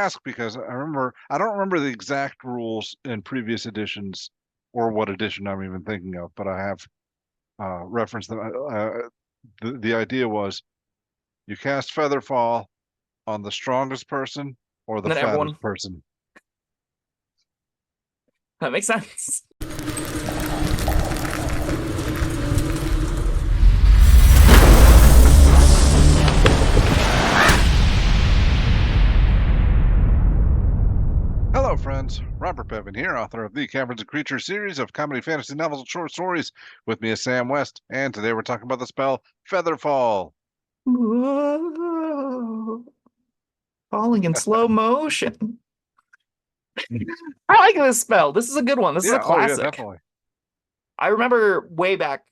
ask because I don't remember the exact rules in previous editions or what edition I'm even thinking of, but I have referenced them. The idea was you cast Featherfall on the strongest person or the And then fattest everyone. person. That makes sense. Hello, friends. Robert Bevan here, author of the Caverns Creatures series of comedy fantasy novels and short stories. With me is Sam West, and today we're talking about the spell Featherfall. Whoa. Falling in slow motion. I like this spell. This is a good one. This is a Yeah, oh yeah, classic. definitely. I remember way back,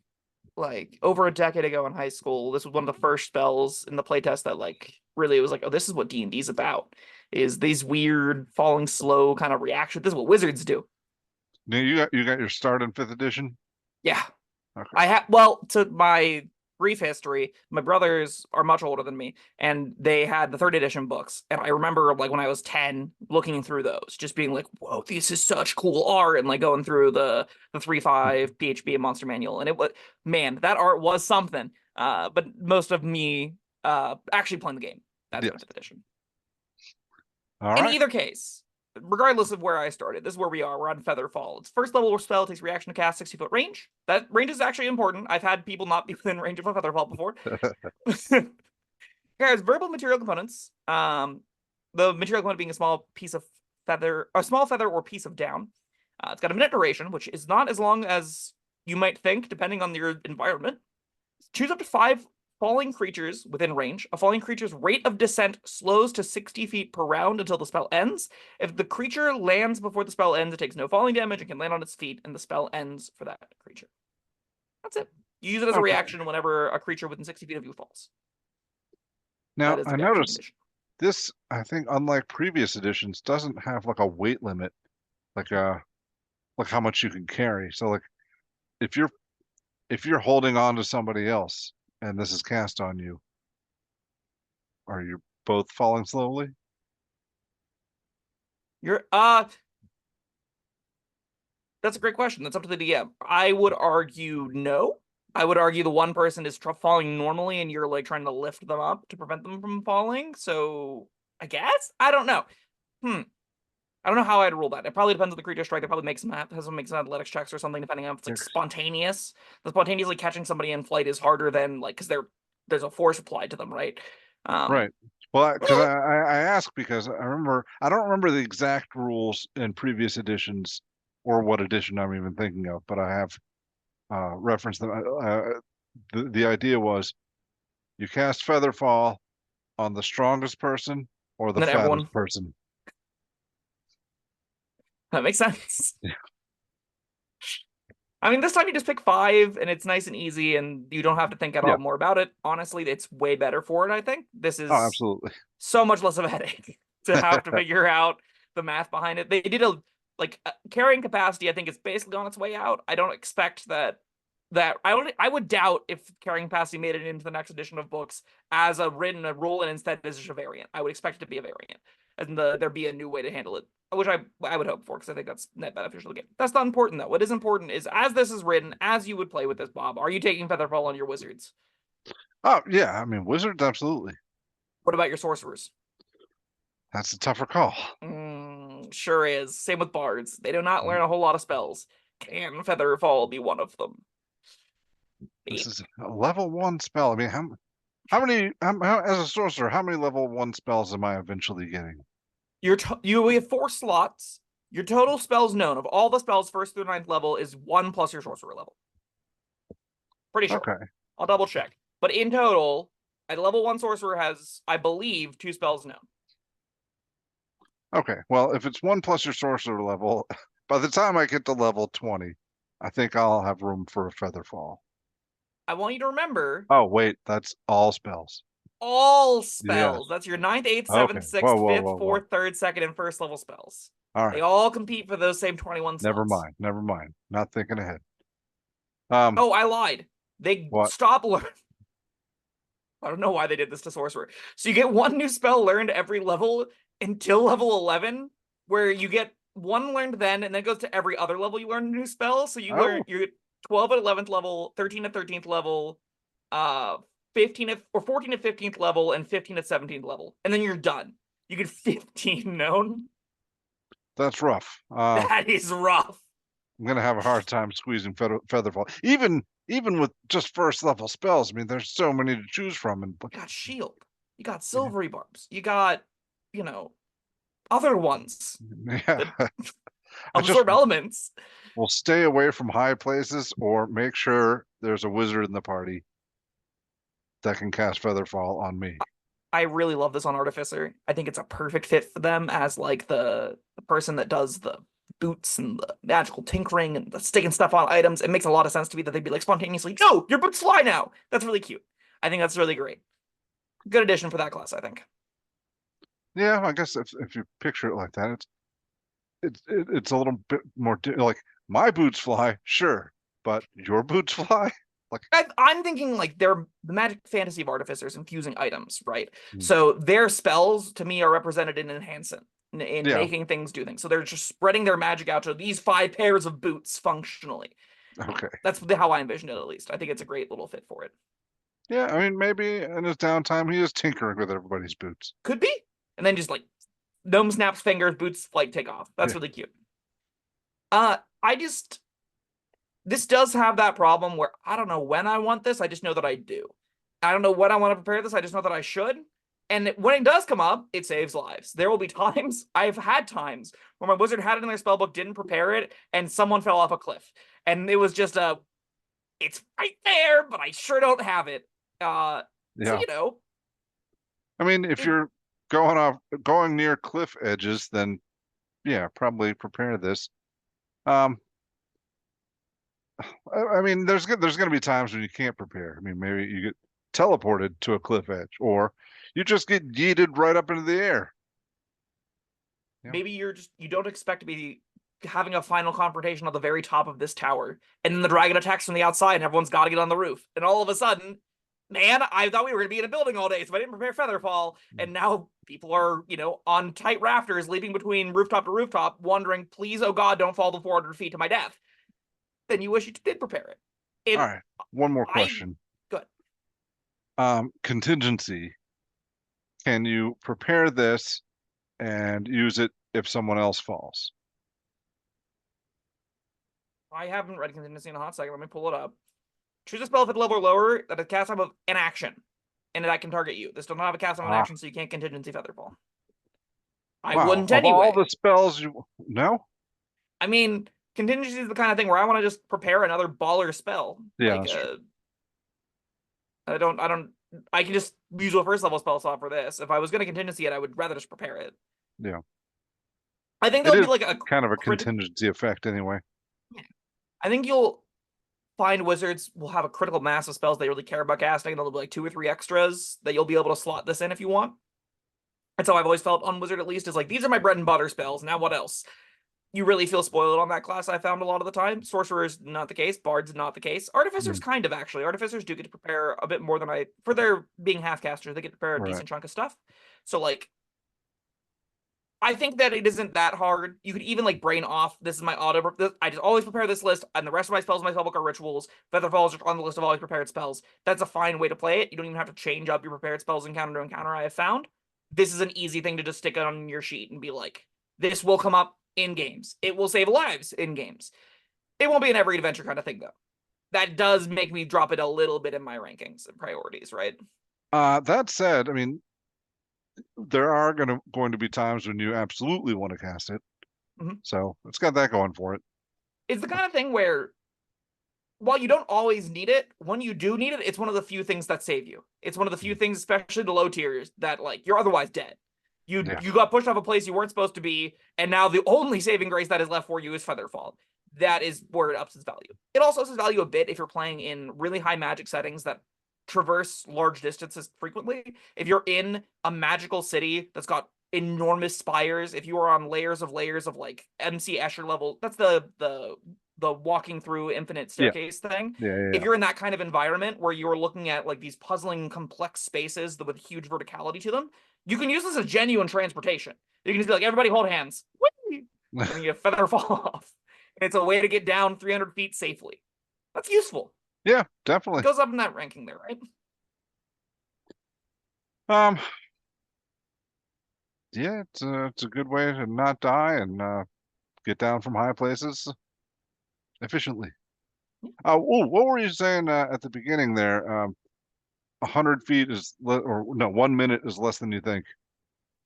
like over a decade ago in high school, this was one of the first spells in the playtest that really was like, oh, this is what D&D's about. Is these weird falling slow kind of reaction. This is what wizards do. Now, you got your start in fifth edition? Yeah. Okay. I have, well, to my brief history, my brothers are much older than me, and they had the third edition books. And I remember, like, when I was 10, looking through those, just being like, whoa, this is such cool art, and like going through the 3.5 PHB and Monster Manual. And it was, man, that art was something. But most of me actually playing the game. That's in Yes. fifth edition. All In right. either case, regardless of where I started, this is where we are. We're on Featherfall. It's first level spell, takes reaction to cast 60-foot range. That range is actually important. I've had people not be within range of a Featherfall before. It has verbal material components. The material component being a small piece of feather, a small feather or piece of down. It's got a minute duration, which is not as long as you might think, depending on your environment. Choose up to 5 falling creatures within range. A falling creature's rate of descent slows to 60 feet per round until the spell ends. If the creature lands before the spell ends, it takes no falling damage and can land on its feet, and the spell ends for that creature. That's it. You use it as a Okay. reaction whenever a creature within 60 feet of you falls. That Now, is the I reaction noticed condition. this, I think, unlike previous editions, doesn't have like a weight limit, like like how much you can carry. So like if you're if you're holding on to somebody else and this is cast on you, are you both falling slowly? You're That's a great question. That's up to the DM. I would argue no. I would argue the one person is falling normally and you're like trying to lift them up to prevent them from falling. So I guess I don't know. I don't know how I'd rule that. It probably depends on the creature strike. They probably has them make some athletics checks or something, depending on if it's like spontaneous. The spontaneously catching somebody in flight is harder than like because there's a force applied to them, right? Right. Well, because I ask because I don't remember the exact rules in previous editions or what edition I'm even thinking of, but I have referenced them. The idea was you cast Featherfall on the strongest person or the And then fattest everyone. person. That makes sense. I mean, this time you just pick 5 and it's nice and easy and you don't have to think at Yeah. all more about it. Honestly, it's way better for it, I think. This Oh, is absolutely. so much less of a headache to have to figure out the math behind it. They did carrying capacity, I think it's basically on its way out. I don't expect I would doubt if carrying capacity made it into the next edition of books as a rule and instead as a variant. I would expect it to be a variant and there be a new way to handle it, which I would hope for because I think that's net beneficial to the game. That's not important though. What is important is as this is written, as you would play with this, Bob, are you taking Featherfall on your wizards? Oh, yeah. I mean, wizards, absolutely. What about your sorcerers? That's a tougher call. Sure is. Same with bards. They do not learn a whole lot of spells. Can Featherfall be one of them? This is a level 1 spell. I mean, as a sorcerer, how many level 1 spells am I eventually getting? You have 4 slots. Your total spells known of all the spells 1st through 9th level is 1 plus your sorcerer level. Pretty sure. Okay. I'll double check. But in total, a level 1 sorcerer has, I believe, 2 spells known. Okay. Well, if it's 1 plus your sorcerer level, by the time I get to level 20, I think I'll have room for a Featherfall. I want you to remember Oh, wait, that's all spells. all Yes. spells. That's your 9th, 8th, Okay. 7th, Whoa, 6th, whoa, 5th, whoa, whoa. 4th, 3rd, 2nd, and 1st level spells. All They right. all compete for those same 21 Never slots. mind. Never mind. Not thinking ahead. Oh, I lied. They What? stop learning. I don't know why they did this to sorcerer. So you get 1 new spell learned every level until level 11, where you get one learned then, and then it goes to every other level you learn a new spell. So you learn Oh, you're 12 at 11th level, 13 at 13th level, 15 at or 14 at 15th level, and 15 at 17th level, and then you're done. You get 15 known. that's rough. That is rough. I'm gonna have a hard time squeezing Featherfall, even with just first level spells. I mean, there's so many to choose from, and You got shield. You got yeah, silvery barbs. You got, other ones yeah. that I just absorb elements. will stay away from high places or make sure there's a wizard in the party that can cast Featherfall on me. I really love this on Artificer. I think it's a perfect fit for them as like the person that does the boots and the magical tinkering and the sticking stuff on items. It makes a lot of sense to me that they'd be like spontaneously, no, your boots fly now. That's really cute. I think that's really great. Good addition for that class, I think. Yeah, I guess if you picture it like that, it's a little bit more like my boots fly, sure, but your boots fly? Like, I'm thinking like they're the magic fantasy of artificers infusing items, right? hmm, So their spells to me are represented in enhancing, in yeah, making things do things. So they're just spreading their magic out to these 5 pairs of boots functionally. okay. That's how I envision it, at least. I think it's a great little fit for it. Yeah, I mean, maybe in his downtime, he is tinkering with everybody's boots. Could be. And then just like gnome snaps fingers, boots flight take off. That's Yeah. really cute. I just this does have that problem where I don't know when I want this. I just know that I do. I don't know when I want to prepare this. I just know that I should. And when it does come up, it saves lives. There will be times, I've had times where my wizard had it in their spellbook, didn't prepare it, and someone fell off a cliff. And it was just it's right there, but I sure don't have it. So Yeah. you know, I mean, if it, you're going near cliff edges, then yeah, probably prepare this. Um, I mean, there's going to be times when you can't prepare. I mean, maybe you get teleported to a cliff edge, or you just get yeeted right up into the air. Yeah. maybe you don't expect to be having a final confrontation on the very top of this tower, and then the dragon attacks from the outside, and everyone's got to get on the roof, and all of a sudden, man, I thought we were going to be in a building all day, so I didn't prepare Featherfall, and now people are on tight rafters leaping between rooftop to rooftop, wondering, please, oh god, don't fall the 400 feet to my death. Then you wish you did prepare it. All It right. One more I question. good. Contingency. Can you prepare this and use it if someone else falls? I haven't read contingency in a hot second. Let me pull it up. Choose a spell at level or lower that has cast time of an action, and that can target you. This does not have a cast time of an Ah, action, so you can't contingency Featherfall. I wow. wouldn't Of all anyway. the spells you no? I mean, contingency is the kind of thing where I want to just prepare another baller spell. Yeah, Like, that's true. I can just use a first level spell slot for this. If I was going to contingency it, I would rather just prepare it. Yeah. I think It there'll is be like a kind of a crit. contingency effect anyway. I think you'll find wizards will have a critical mass of spells they really care about casting, and there'll be like 2 or 3 extras that you'll be able to slot this in if you want. That's how I've always felt on Wizard, at least, is like, these are my bread and butter spells. Now what else? You really feel spoiled on that class, I found a lot of the time. Sorcerer's not the case. Bard's not the case. Artificers Mm, kind of, actually. Artificers do get to prepare a bit more than for their being half casters, they get to prepare a right. decent chunk of stuff. So like, I think that it isn't that hard. You could even like brain off. This is my auto. I just always prepare this list, and the rest of my spells in my spellbook are rituals. Featherfall is on the list of always prepared spells. That's a fine way to play it. You don't even have to change up your prepared spells encounter to encounter. I have found this is an easy thing to just stick on your sheet and be like, this will come up in games. It will save lives in games. It won't be an every adventure kind of thing though. That does make me drop it a little bit in my rankings and priorities, right? That said, I mean, there are going to be times when you absolutely want to cast it. Mhm. So it's got that going for it. It's the kind of thing where while you don't always need it, when you do need it, it's one of the few things that save you. It's one of the few things, especially the low tiers, that like you're otherwise dead. Yeah. You got pushed off a place you weren't supposed to be, and now the only saving grace that is left for you is Featherfall. That is where it ups its value. It also ups its value a bit if you're playing in really high magic settings that traverse large distances frequently. If you're in a magical city that's got enormous spires, if you are on layers of like MC Escher level, that's the walking through infinite Yeah. staircase thing. Yeah. Yeah. If Yeah. you're in that kind of environment where you're looking at like these puzzling complex spaces with huge verticality to them, you can use this as genuine transportation. You can just be like, everybody hold hands. Whee! And then you feather fall off. And it's a way to get down 300 feet safely. That's useful. Yeah, It definitely. goes up in that ranking there, right? Yeah, it's a good way to not die and get down from high places efficiently. What were you saying at the beginning there? 100 feet is or no, 1 minute is less than you think.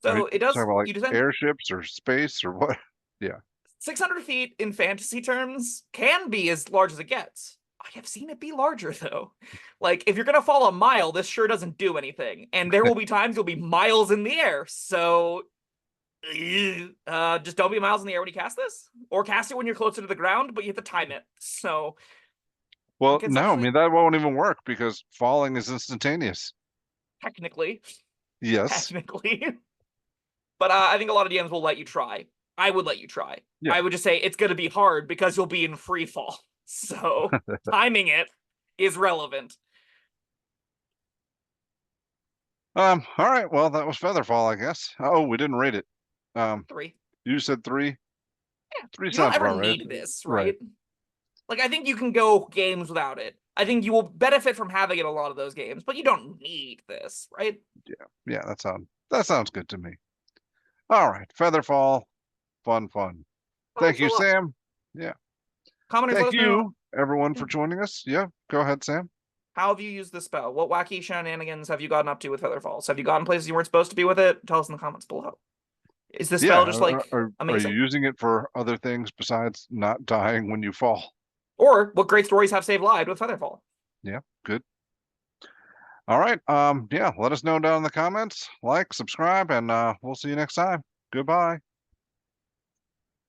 Are you So it talking does, about like you descend airships or space or what? Yeah. 600 feet in fantasy terms can be as large as it gets. I have seen it be larger though. Like if you're gonna fall a mile, this sure doesn't do anything, and there will be times you'll be miles in the air. So just don't be miles in the air when you cast this, or cast it when you're closer to the ground, but you have to time it. So Well, no, I conceptually, mean that won't even work because falling is instantaneous. technically, Yes. technically, but I think a lot of DMs will let you try. I would let you try. Yeah. I would just say it's going to be hard because you'll be in free fall. So timing it is relevant. All right. Well, that was Featherfall, I guess. Oh, we didn't rate it. Um, 3. you said three. Yeah. Three You don't sounds ever about right. need this, Right. right? Like I think you can go games without it. I think you will benefit from having it a lot of those games, but you don't need this, right? Yeah, that sounds good to me. All right. Featherfall, fun. Oh, Thank it's a you, lot. Sam. Yeah. Commenters, let Thank us know. you, everyone, Yeah. for joining us. Yeah, go ahead, Sam. How have you used this spell? What wacky shenanigans have you gotten up to with Feather Falls? Have you gotten places you weren't supposed to be with it? Tell us in the comments below. Is this Yeah, spell just like are you amazing? using it for other things besides not dying when you fall? Or what great stories have saved lives with Featherfall? Yeah, good. All right. Yeah, let us know down in the comments. Like, subscribe, and we'll see you next time. Goodbye.